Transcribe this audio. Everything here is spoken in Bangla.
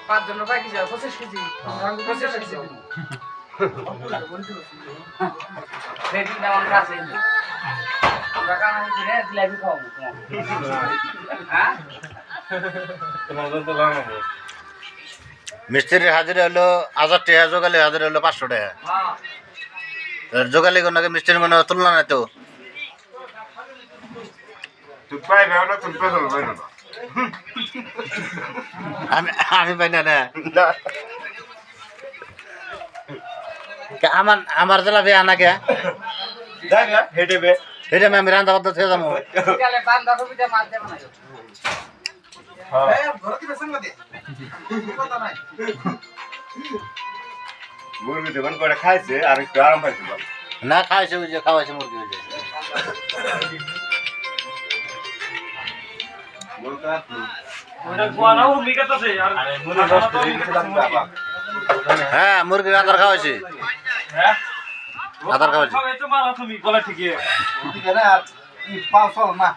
5 জন বাকি যাও 25 কেজি 25 কেজি সেদিন আমার কাছে আমরা কামাই করে জিলাপি খাওয়াবো হ্যাঁ তোমাদের তো বানাবো মিস্ত্রির হাজিরা হলো 1000 টাকা, জোগালি হাজিরা হলো 500 টাকা। জোগালি কোন মিস্ত্রির মনে তুলনা নাই তো। তুই পাইবে না তুই পেছনে পাইবে না আমি আমি পাই না না আমার জেলাপি আনা কে দেখা হেঁটেবে এটা আমি রান্না করতে থেকে যাবো। বিকালে বাঁধাকপিটা মাছ দেব না মুরগি দোকান করে খাইছে আর একটু আরাম পাইছে না খাইছে ওই যে খাওয়াইছে মুরগি ওই যে হ্যাঁ মুরগির আদার খাওয়াইছি আদার খাওয়াইছি পাঁচ না